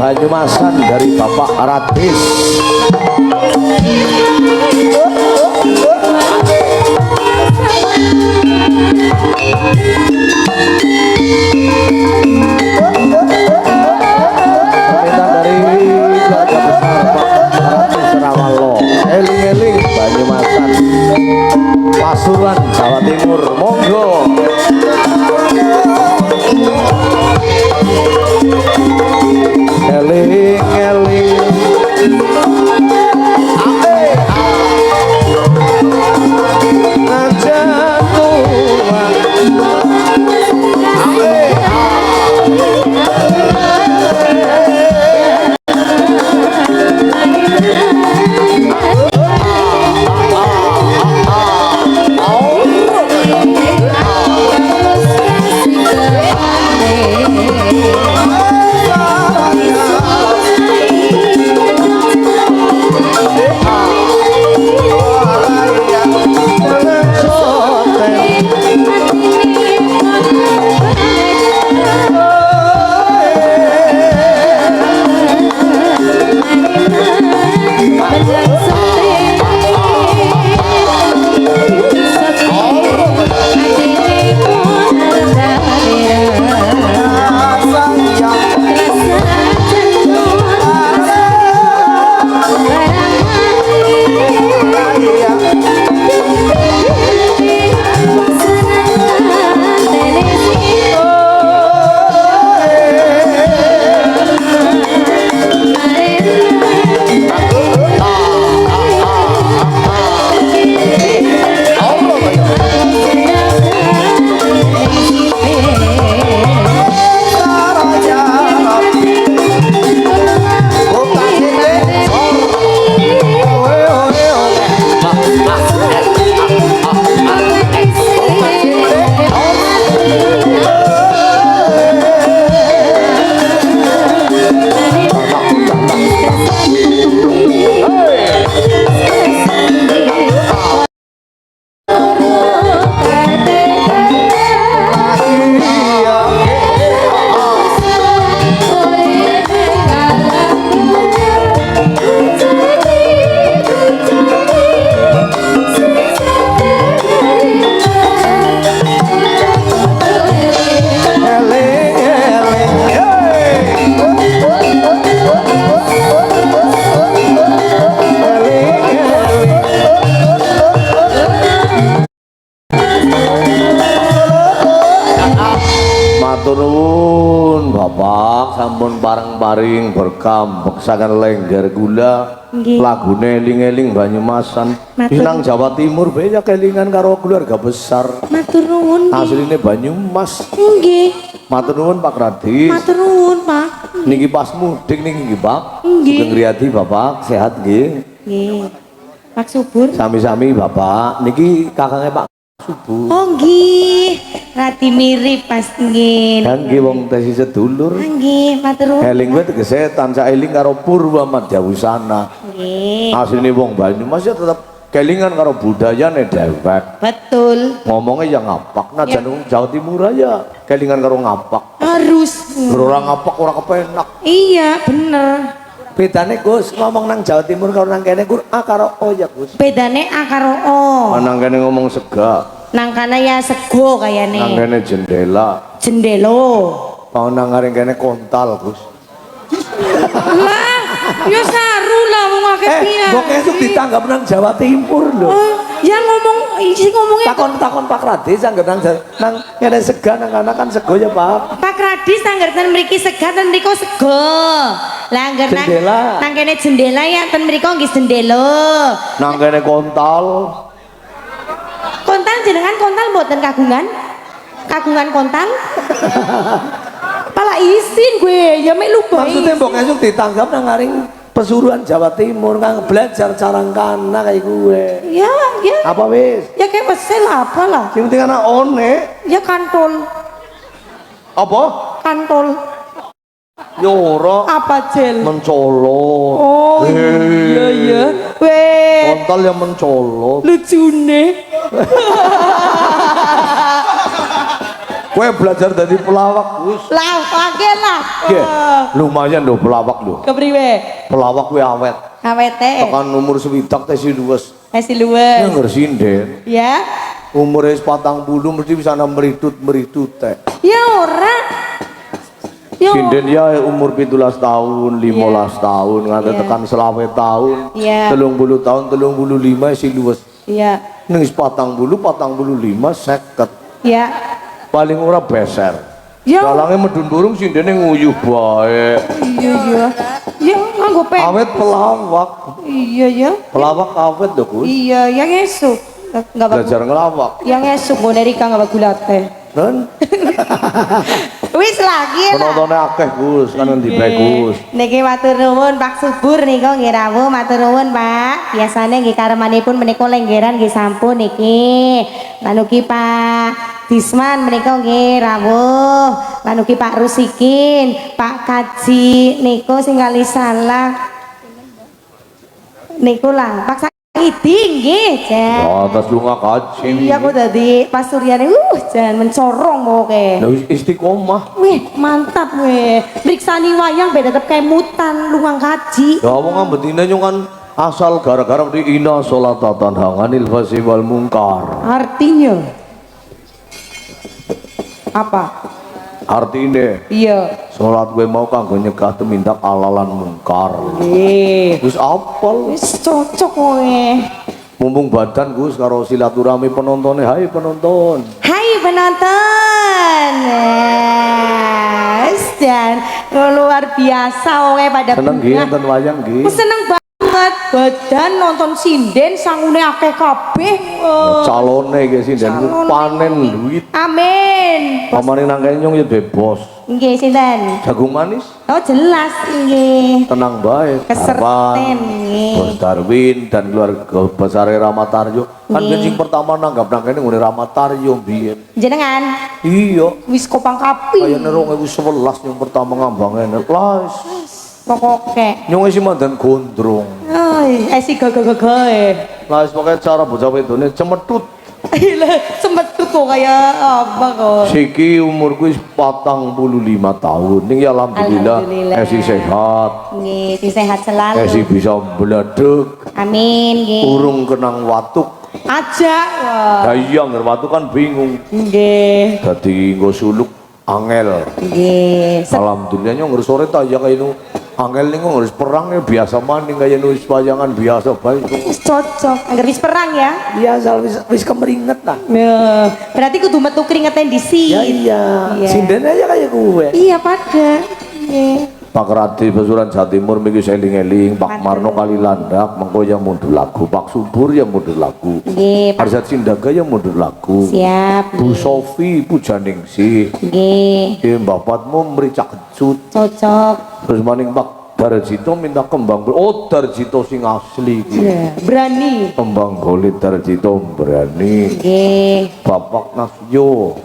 Banyumasan dari Bapak Ratis. Permintaan dari keluarga besar Pak Ratis Rawalo. Eling-eling Banyumasan, Pasuruan, Jawa Timur. Monggo. Eling-eling aja paring berkam beksakan lengger gula lagune eling-eling Banyumasan nang Jawa Timur banyak kelingan karo keluarga besar matur nuwun asline Banyumas nggih matur nuwun Pak Radis matur nuwun Pak niki pas mudik niki Pak nggih Sugeng Riyadi Bapak sehat nggih nggih Pak Subur sami-sami Bapak niki kakangnya Pak Subur oh nggih rati mirip pas nggih nggih wong tesi sedulur nggih matur nuwun eling kuwi tegese tansah eling karo Purwa Madyawusana nggih asline wong Banyumas ya tetep kelingan karo budayane dhewek betul ngomongnya ya ngapak nah jangan Jawa Timur aja kelingan karo ngapak harus orang ngapak ora kepenak iya bener bedane Gus ngomong nang Jawa Timur karo nang kene A karo O ya Gus bedane A karo O nang kene ngomong sega nang kana ya sego kayane nang kene jendela jendelo mau nang kene kontal Gus lah ya saru lah wong akeh piye kok esuk ditanggap nang Jawa Timur lho ya ngomong isi ngomongnya takon Pak Radis angger nang kene sega nang kana kan sego ya Pak Pak Radis angger ten mriki sega ten mriko sego lah angger nang kene jendela ya ten mriko nggih jendelo nang kene kontal kontal jenengan kontal mboten kagungan kontal pala isin gue ya mek lupa maksudnya mbok esuk ditanggap nang ngaring Pesuruan Jawa Timur kang belajar carang kana kayak gue ya apa wis ya kayak pesel apa lah sing penting ana one ya kantol apa kantol nyoro apa jel mencolot oh iya weh kontol yang mencolot lucune Kue belajar dari pelawak Gus lah pake lah lumayan loh pelawak loh kepriwe pelawak kue awet awete tekan umur sewidak tesi luwes luwes yang ngersinden ya umur es 40 mesti bisa meritut teh ya ora sinden ya umur 17 tahun 15 tahun nganti tekan selawe tahun 30 tahun 35 si luwes iya ning 45 seket ya paling ora beser ya dalangnya medun burung sindene nguyuh bae iya ya nganggo pen awet pelawak iya pelawak awet lho Gus iya yang esuk nggak belajar ngelawak yang esuk mau dari kang nggak gulate kan wis lagi lah penontonnya akeh Gus kan ngendi bae Gus niki matur nuwun Pak Subur nika nggih rawuh matur nuwun Pak biasane nggih karemanipun menika lenggeran nggih sampun niki lan ugi Pak Disman menika nggih rawuh lan ugi Pak Rusikin Pak Kaji niku sing kali salah niku lah Pak Idi nggih jan atas lunga kaji iya aku dadi pasuryane jan mencorong moke lha istiqomah wih mantap weh mriksani wayang beda tetep kemutan lungang kaji ya wong ambetine nyung kan asal gara-gara di ina sholatatan hanganil fasi wal mungkar artinya apa artinya iya sholat gue mau kanggo nyegah tumindak alalan mungkar Gus apal wis cocok weh mumpung badan Gus karo silaturahmi penontonnya hai penonton dan luar biasa weh pada seneng nggih nonton wayang nggih seneng banget badan nonton sinden sangune akeh kabeh calone nggih sinden panen duit amin pamane nang kene nyung ya bebas nggih sinten jagung manis oh jelas nggih tenang bae keserten nggih Bos Darwin dan keluarga besar Ramatarjo kan sing pertama nanggap nang kene ngene Ramatarjo biyen jenengan iya wis kopang kapi kayane 2011 yang pertama ngambang las pokoke nyung isi mandan gondrong si gaga-gaga las pokoknya cara bocah wedone cemetut semetut kok kayak apa kok siki umurku wis 45 tahun ning ya alhamdulillah esi sehat nggih si sehat selalu esi bisa beladeg amin nggih urung kenang watuk aja dayang watuk kan bingung nggih dadi nggo suluk angel nggih alhamdulillah nyong sore ta ya kaya angel ning harus perang ya biasa maning kaya wis payangan biasa bae wis cocok anggar wis perang ya biasa wis kemeringet lah nah, berarti kudu metu keringetan di sini ya iya sinden aja kaya gue iya pada nggih Pak Radi Pesuran Jawa Timur miki eling-eling, Pak Marno Kalilandak mengko yang mundur lagu, Pak Subur yang mundur lagu. Nggih, Pak. Arsat Sindaga yang mundur lagu. Siap. Bu Sofi Pujaningsih. Nggih. Mbak Fatmo merica kecut. Cocok. Terus maning Pak Darjito minta kembang. Oh, Darjito sing asli iki. Berani. Kembang golit Darjito berani. Nggih. Bapak Nasyo.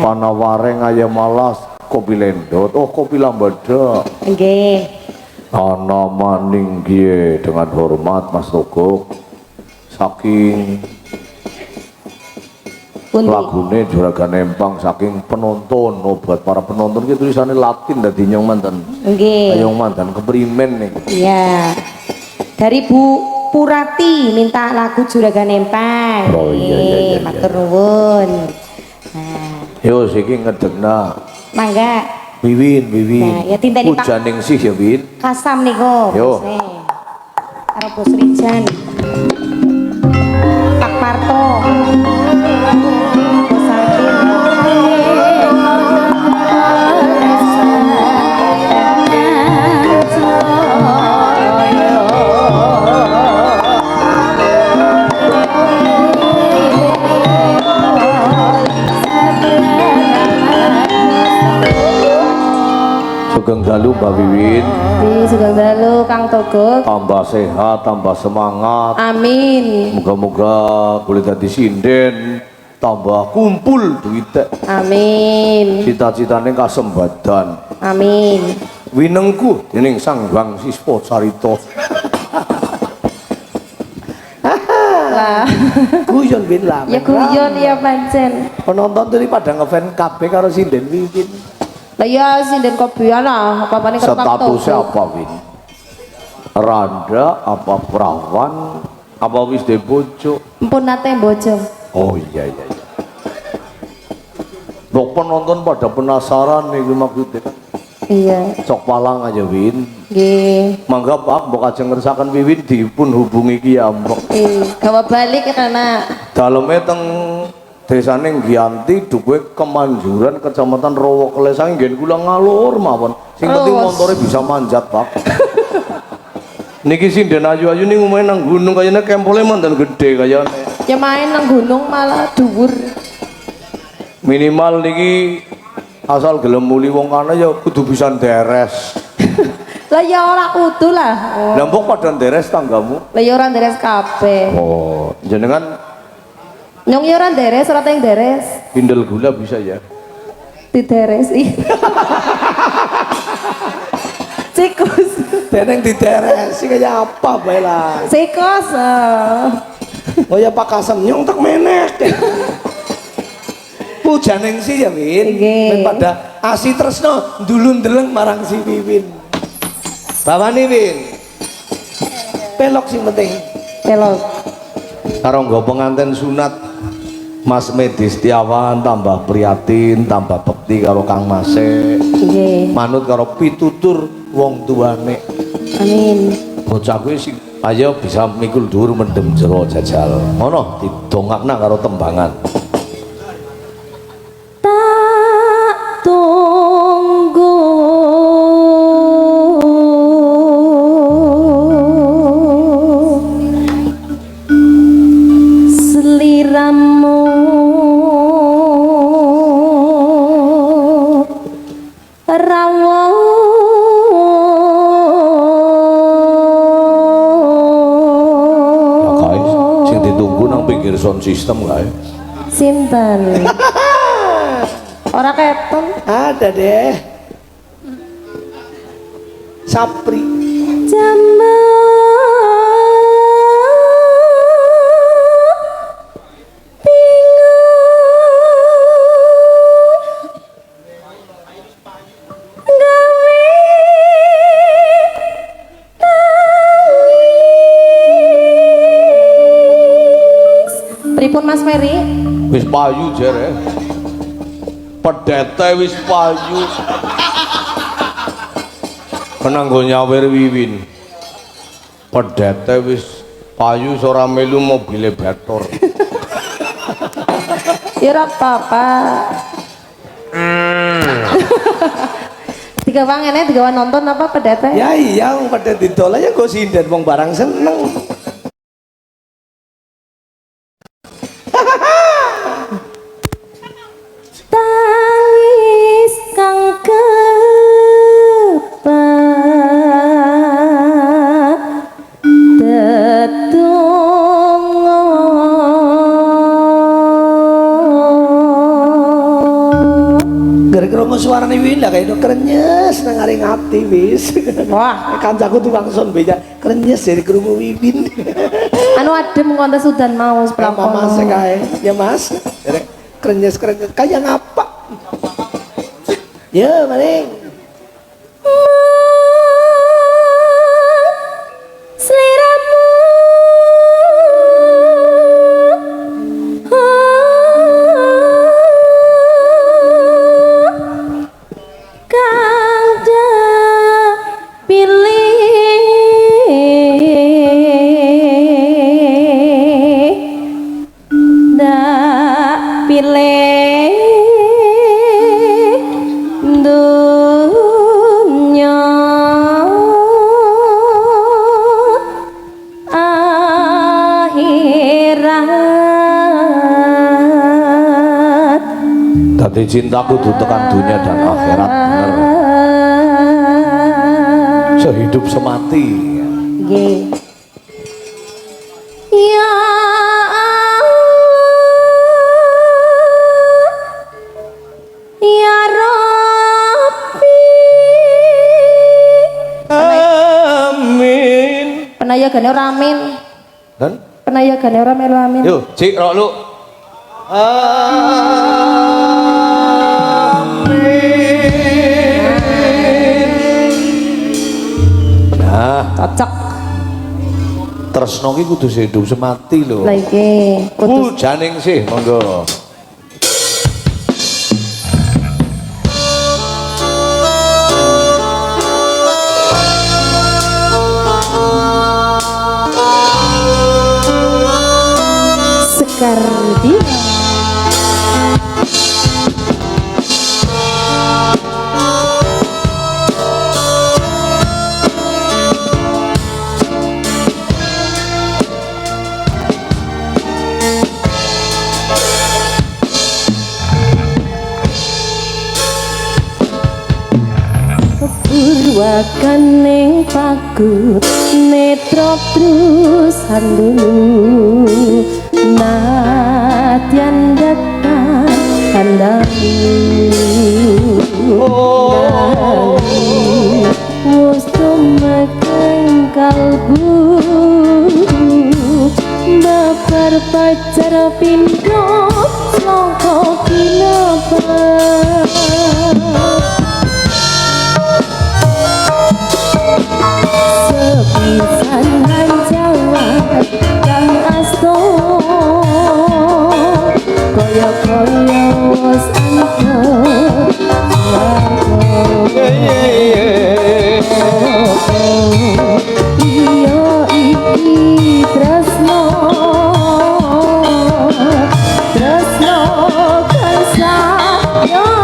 Panawareng ayam malas. Kopi Lendot, oh kopi Lambada. Nggih. Ana maning nggih dengan hormat Mas Togok. Saking Pundi? lagune Juragan Empang saking penonton, obat para penonton ki tulisannya Latin dadi nyong manten. Nggih. Ayong manten keprimen nih. Iya. Dari Bu Purati minta lagu Juragan Empang. Oh, iya. Matur nuwun. Nah, Yo siki ngedekna. mangga. Wiwin. Nah, ya tinteni Pak. Pujaningsih ya Win. Kasam niku. Yo. Karo Bos Rijan. Pak Parto. Bos Sugeng dalu Mbak Wiwin. Sugeng dalu Kang Togok. Tambah sehat, tambah semangat. Amin. Moga-moga boleh dadi sinden, tambah kumpul duite. Amin. Cita-citane kasembadan. Amin. Winengku dening Sang Hyang Siswa Carita. Lah, Guyon Win lah. ya guyon ya pancen. Penonton tadi pada ngefans kabeh karo sinden Wiwin. Lah ya sinden kopian lah, apa-apane karo Kang Statusnya Togok. apa Win? Randa apa perawan apa wis de bojo? Empun nate bojo. Oh iya. Dok penonton pada penasaran nih maksudnya. Iya. Sok palang aja Win. Nggih. Mangga Pak mbok ajeng ngersakaken Wiwin dipun hubungi ki ya mbok. Gawa balik ya karena Daleme teng desane Giyanti duwe kemanjuran Kecamatan Rowo Kelesang ngen kula ngalur mawon. Sing penting montore bisa manjat, Pak. Niki sinden ayu-ayu ning umeh nang gunung kayane kempole mandan gede kayane. ya main nang gunung malah dhuwur. Minimal niki asal gelem muli wong kana ya kudu bisa deres. Lah ya ora kudu lah. Lah mbok padha deres tanggamu. Lah ya ora deres kabeh. Oh, jenengan Nyong ya ora deres, ora teng deres. pindel gula bisa ya. Dideresi. Cikus. Teneng diteresi kaya apa bae lah. Sikos. Oh ya Pak Kasem nyong tak menek. Pujaning sih ya Win. Nggih. Men pada asi tresno ndulun ndeleng marang si Wiwin. Bawani Win. Pelok sing penting. Pelok. Karo nggo pengantin sunat Mas Medi Setiawan tambah prihatin, tambah bekti karo Kang Mase. Nggih. Manut karo pitutur wong tuane. Amin. Bocah kuwi sing ayo bisa mikul dhuwur mendem jero jajal. Ngono didongakna karo tembangan. Tak tunggu seliramu rawuh. Ya guys, sing ditunggu nang pinggir sound system kae. Sinten? Ora keton. Ada deh. Sapri. Pripun Mas Ferry? Wis payu jere. Pedete wis payu. Kenanggo nyawer Wiwin. Pedete wis payu ora melu mobile Bator. Ya ora apa-apa. Digawangane digawa nonton apa pedete? Ya iya wong pada didol aja kok sinden wong barang seneng. Tangis kang kepak tetunggo Gara-gara mau suarane Winda kayak itu krenyes nang aring ati wis. wah Kancaku tukang son beja krenyes dari krungu Wiwin. anu adem kontes udan mau sebelah Mama mas kae. Ya Mas. Derek krenyes kayak ngapa? Ya, maning. Seliramu kang pilih dunya akhirat Tadi cintaku tuh tekan dunia dan akhirat bener. Sehidup semati. Nggih. Ya Allah, ya Rabbi. Amin. Penayagane ora amin. Dan Penayagane ora melu amin. yuk, Cik rok lu. Amin. Nah, Cocok. tresno ki kudu hidup semati lho. Lah iki putus. Janing sih, monggo. Sekar di Purwakane paku netra trusan dulu nadyan datang kandamu wis tumekeng kalbu bakar pacar pindho saka kinapa sepisan hanjawat kang asto kaya-kaya wis antuk iya iki tresno tresno kang sayang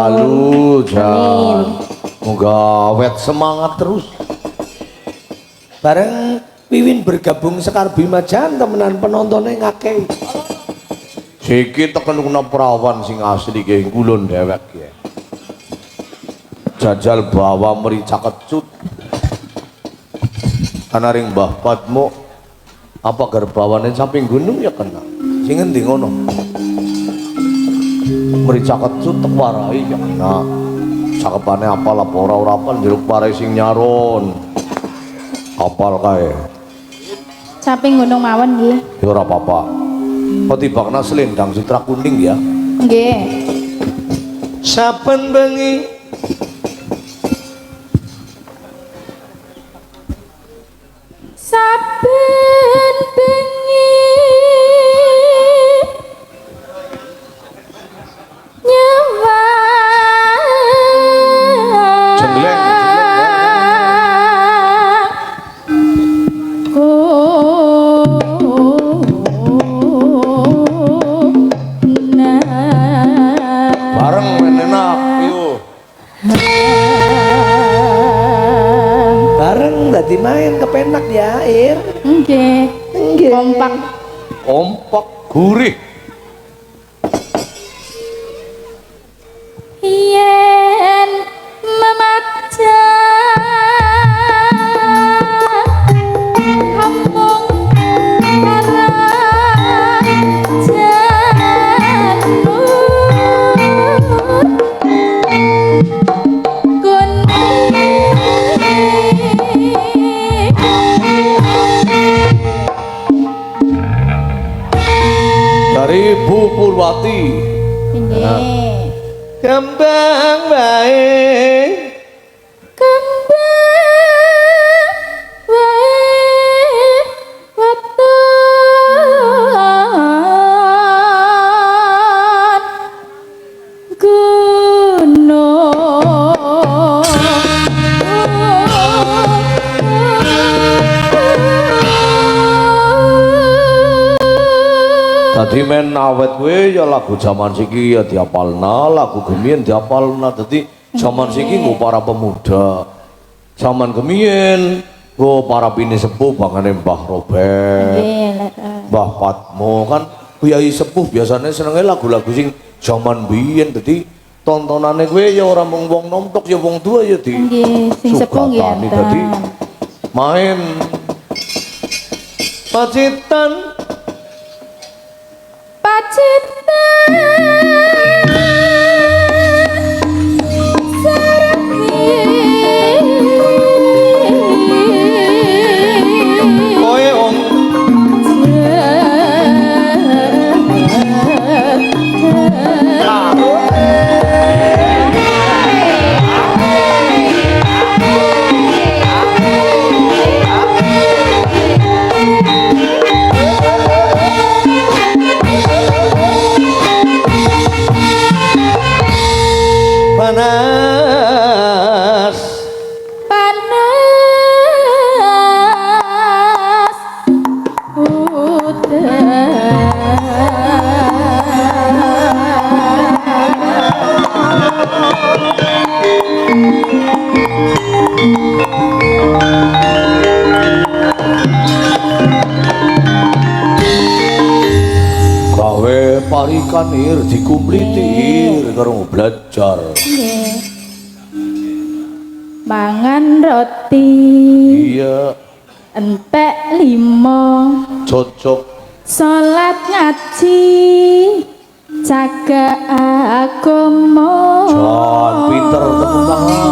selalu Jan. Moga awet semangat terus. Bareng Wiwin bergabung Sekar Bima Jan temenan penontonnya ngakei. Siki teken kuna perawan sing asli ke kulon dewek ya. Jajal bawa merica kecut. Ana ring Mbah Padmo apa garbawane samping gunung ya kena. Sing endi ngono? Merica kecut tek warai ya kena. Cakepane apal apa ora apal jeruk warai sing nyaron. Apal kae. Samping gunung mawon nggih. Ya ora apa-apa. Kok tibakna selendang citra kuning ya? Nggih. Saben bengi Saben bengi nyawa Jenggleng, bareng enak yuk. bareng dadi main kepenak ya Ir. Nggih. Nggih. Kompak. Kompak gurih. Yen memaca kampung Dari Bu Purwati. Nggih. Kembang baik Kembang wae weton gunung Tadi men awet we ya lagu zaman siki ya diapalna, lagu gemien diapalna. Tadi zaman siki nggo para pemuda. Zaman gemien nggo para bini sepuh bangane Mbah Robert, nggih Mbah Padmo kan kiai sepuh biasanya senenge lagu-lagu sing zaman biyen. Dadi tontonane kowe ya ora mung wong nomtok ya wong tua ya di nggih sing sepuh nggih sugatani. Dadi enten. main pacitan koe om panas gawe parikan ir dikumpliti ir karo belajar. Mangan roti Iya entek limo cocok. salat ngaji jaga agama Jan pinter tepuk tangan.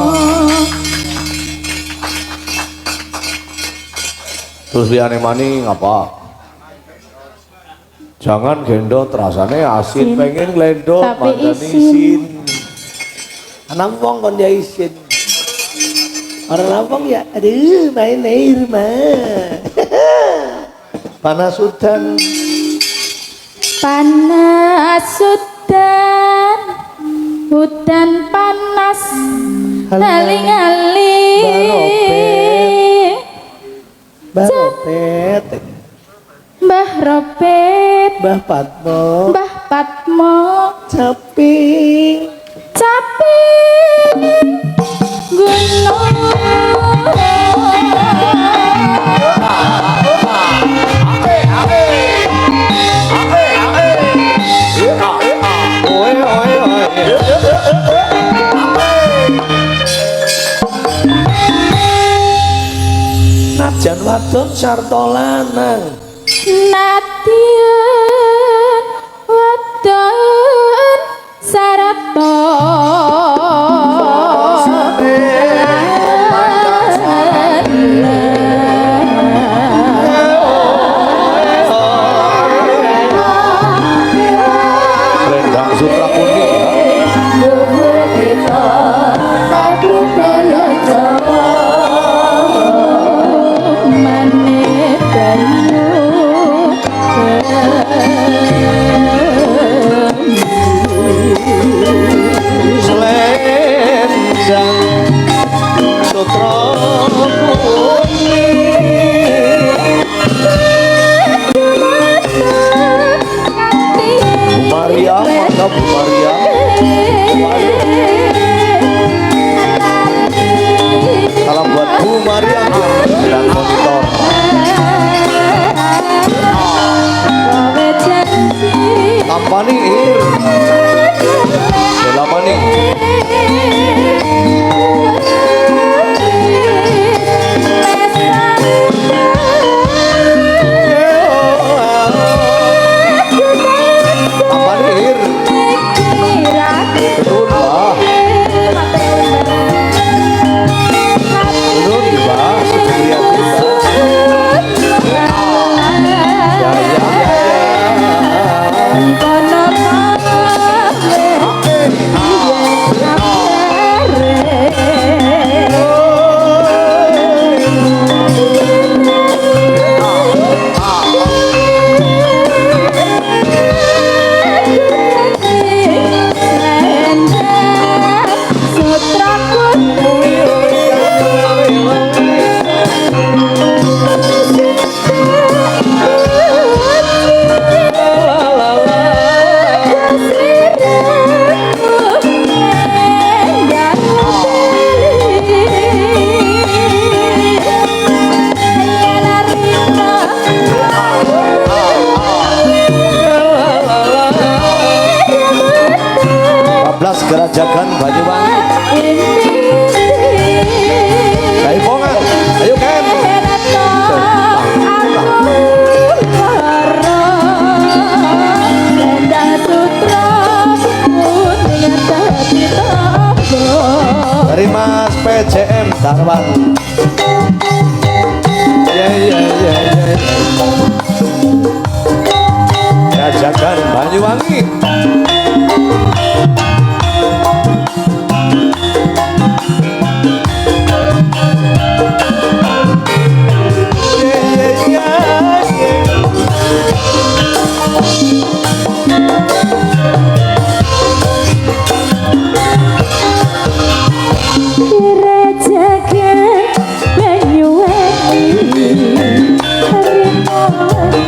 Terus liyane maning apa? Jangan gendot rasane asin, Asin. pengen glendot Tapi mandan isin. isin. anak wong kon ya isin orang lampung ya aduh main air mah panas udan panas udan udan panas aling-aling Baropet Mbah Robet Mbah Padmo Mbah Padmo caping cap api gunung Najan wadon sarta lanang nadyan wadon sarta Rendang sutra kuning selendang sutra kuning Maria maka Bu Maria salam buat Bu Maria dan monitor Tampani Ir Delamani Tampani Ir betul Mbah betul Mbah Supriyati Mbah ya ya Gerajakan Banyuwangi ayo pongan ayo kan dari Mas PJM Darwan ya ya ya ya Gerajakan Banyuwangi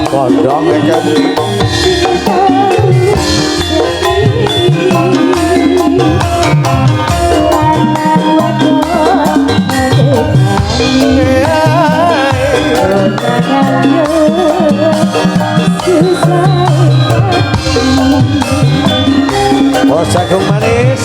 Kodong ikan oh jagung manis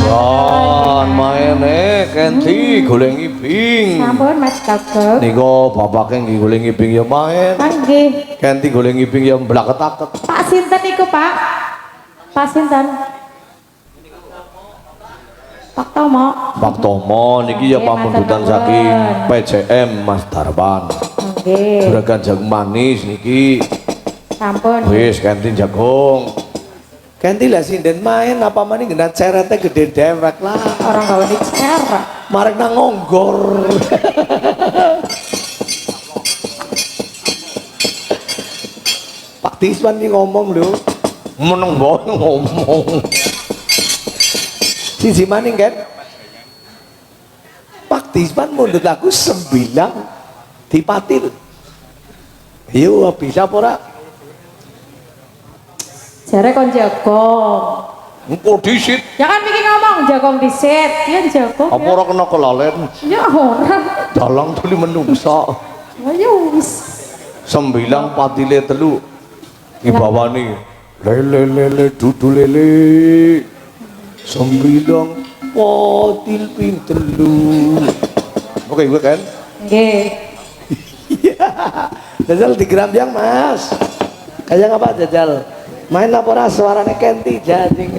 Jan maene Kenti goleng ibing. Sampun Mas Gagok. Nika bapake nggih goleng ibing ya main. Nggih. Kenti goleng ibing ya mblaketaket. Pak sinten niku, Pak? Pak sinten? Pak Tomo. Pak Tomo niki ya Nggih, pamundutan matur saking nuwun. PCM Mas Darwan. Nggih. Juragan jagung manis niki Sampun. wis Kenti jagung. Ganti lah sinden main apa maning genat cerete gede dewek lah. Orang gawe dicerak. Marek nang ngonggor. Pak Tisman nih ngomong lho. Meneng bae ngomong. Siji maning kan. Pak Tisman mundut aku 9 dipatil. Yo bisa apa ora? Jare kon jagong. Engko disit Ya kan iki ngomong jagong disit. Iya jagong. apa ora kena kelalen. Ya ora. Dalang tuli menungsa. Ya wis. 9 patile telu ibawani lele dudu lele 9 patil ping telu. Oke gue kan Nggih. Jajal di gram yang mas. Kayak apa jajal? Main laporan suaranya Kenti jajing.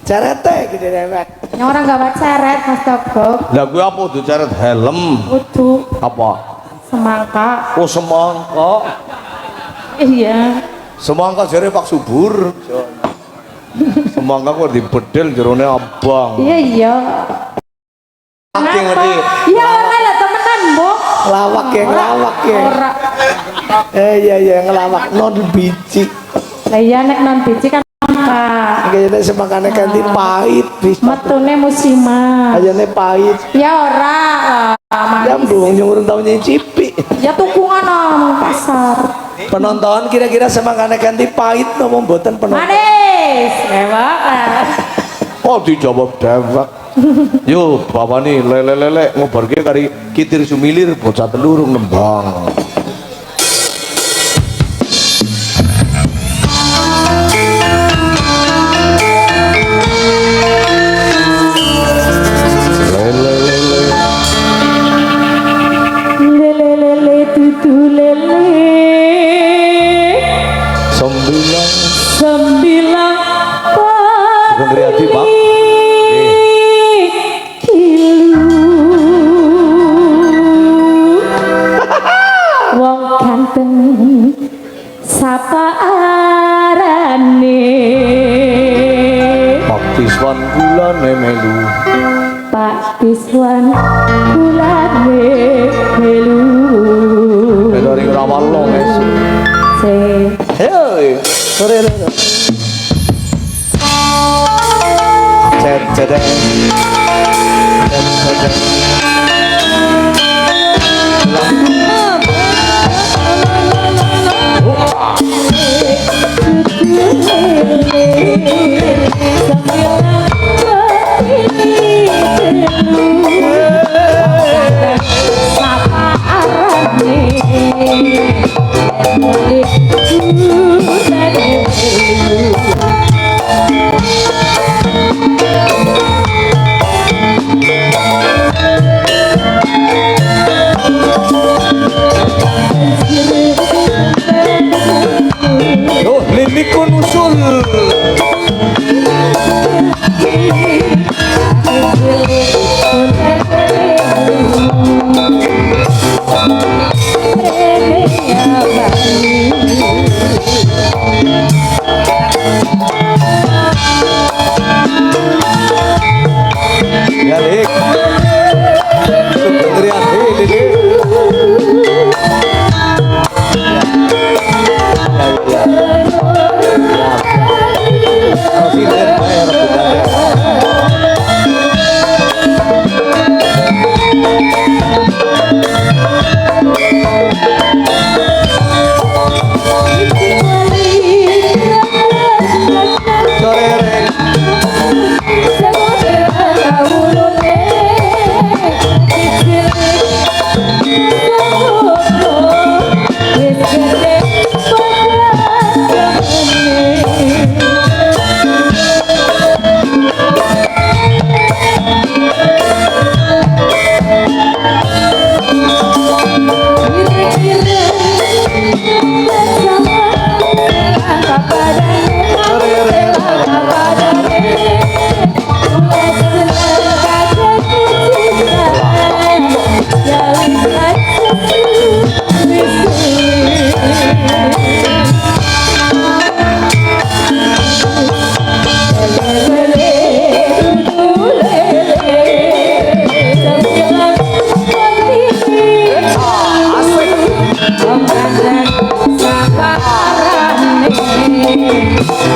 Cerete gede dewek. Yang orang gawat seret Mas Gagok. lah gue apa tuh ceret helm Kudu apa semangka. oh semangka Iya. semangka jare Pak Subur semangka kok dibedel jerone abang Iya iya. Saking ngerti Iya ora lah temenan, Mbok. Lawak ya, ngelawak ya. Ora. Iya ngelawak non biji. Lah iya nek non biji kan apa? Kayaknya semakanya Kenti pahit. Metune musiman. Kayaknya pahit. Ya ora lah. Jam dong nyuruh tau nyicipi. Ya tukungan nang pasar. Penonton kira-kira semakanya Kenti pahit nopo mboten penonton. Manis. Lewat. oh dijawab dewek yo bapak nih lele ngobarke kari kitir sumilir bocah telurung nembang Lele tutu lele. 9 9 Sugeng Riyadi Pak wong ganteng sapa arane Pak Tiswan gulane melu Pak Tiswan kulane melu melu ring rawalo mes se hei sore cedek oh lilikun usul ya lik Sugeng Riyadi lik Presiden bayar budaya.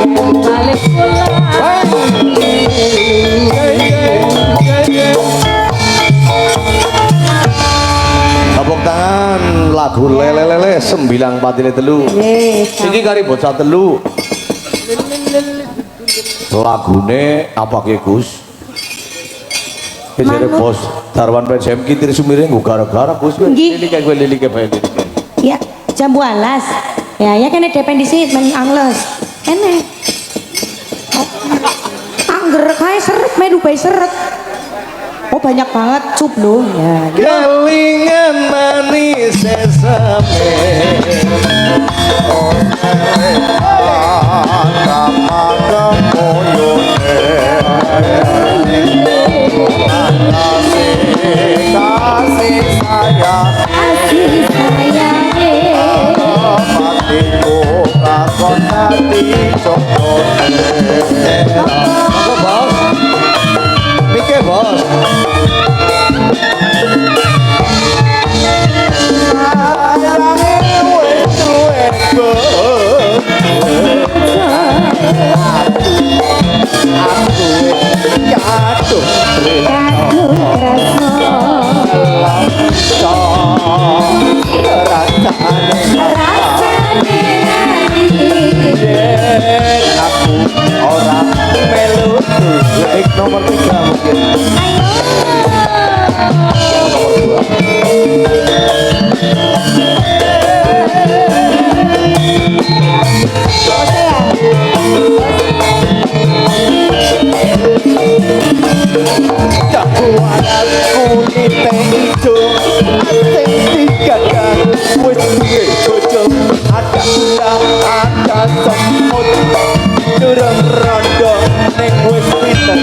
balik pulang. Tepuk tangan lagu lele sembilang patile telu. Iki kari bocah telu. Lagune apa ke Gus? Kejere bos Darwan PJM kitir sumire nggo gara-gara Gus. Nggih. Lili ke bae. Ya, jambu alas. Ya kene dependisit men angles. Enek. Angger kae seret medu bae seret. Oh banyak banget cup loh. Ya. Kelingan manis sesame. Kasih sayang Kasih sayangnya matiku lakon hati cokone. Apa bos? Mike bos. Sayangnya wes duwe aku jatuh Kadu kerasa Rasane hati aku orang melu like nomor 3 mungkin Jagoanku nite ijo asing digagang wis duwe bojo ada gula ada semut durung rondo ning wis pinter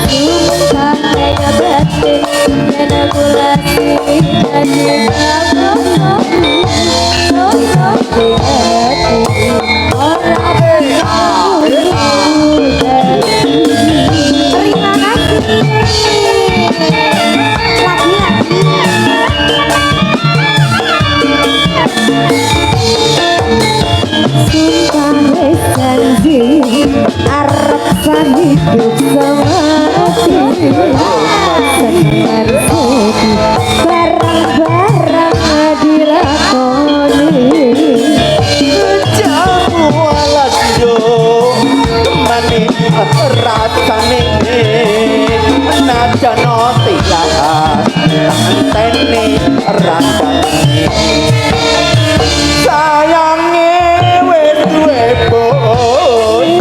Sumpah kaya batin Yana gulasi Jadi ngomong Ngomong di hati Orang Terima kasih. Sumpah wis janji Arep hidup semati Senang sedih Barang-barang dilakoni jamu alas yo manis rasane najano tilas antene rasane sayange wis duwe bos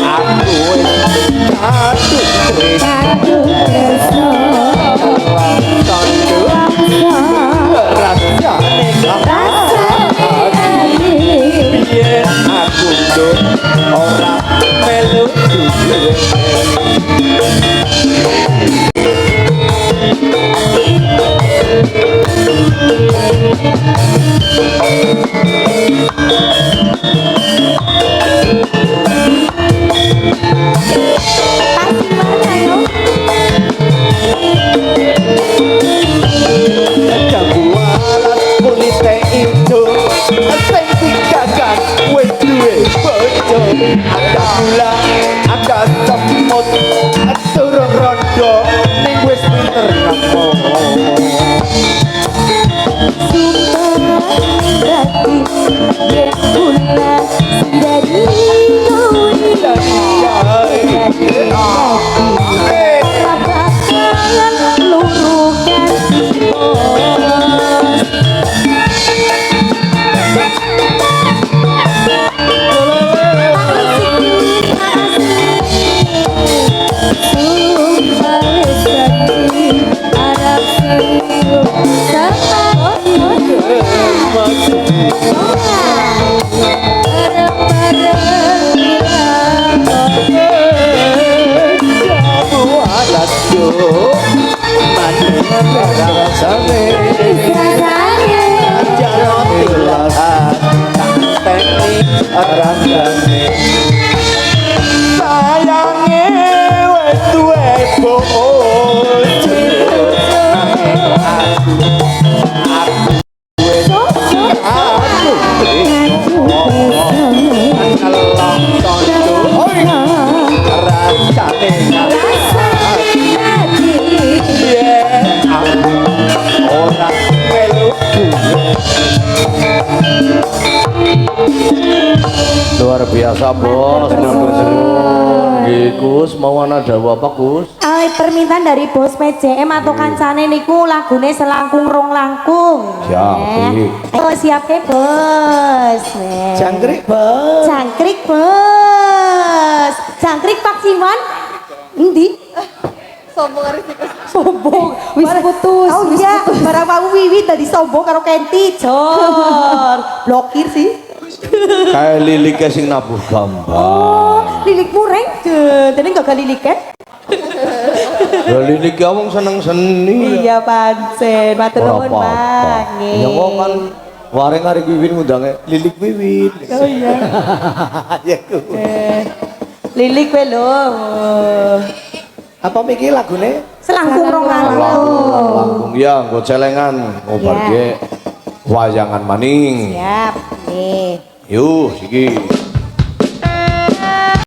aku wis Kadu tresno tandu rasane Rasane biyen aku nduk ora melu duwe jagoan kulite ijo sing digagang wis duwe bojo ada gula ada semut durung rondo ning wis pinter ngomong Sumpah berarti Yen pula Dari kauni Dari hati Apa kalian luruhkan bos Sumpah wis janji Harap seminggu jamu alas yo manis rasane jano tilas antene rasane sayange wis duwe bojo aku luar biasa bos. Nggih Gus, mau ana dawuh apa Gus? Permintaan dari bos PJM atau kancane niku lagune selangkung rong langkung. Siap, Eh, ayo siap ya bos. Jangkrik bos. Jangkrik bos. Jangkrik Pak Simon. Endi? Sombong. Wis putus, Oh wis iya, barang mau wiwit tadi sombong karo Kenti. Jor. Blokir sih. Kayak lilike sing nabuh gambar. Oh, lilik mureng. Jadi enggak lilik kan? Lah lilik ya wong seneng seni. Iya pancen, matur Ora nuwun apa-apa. Pak. Nggih. Ya kok kan wareng hari Wiwin ngundange lilik Wiwin. Oh iya. Ya ku. Lilik kowe lho. Apa mikir lagune? Selangkung rong langkung. Langkung ya nggo celengan ngobarke wayangan maning. Siap. Nih. Yuh iki.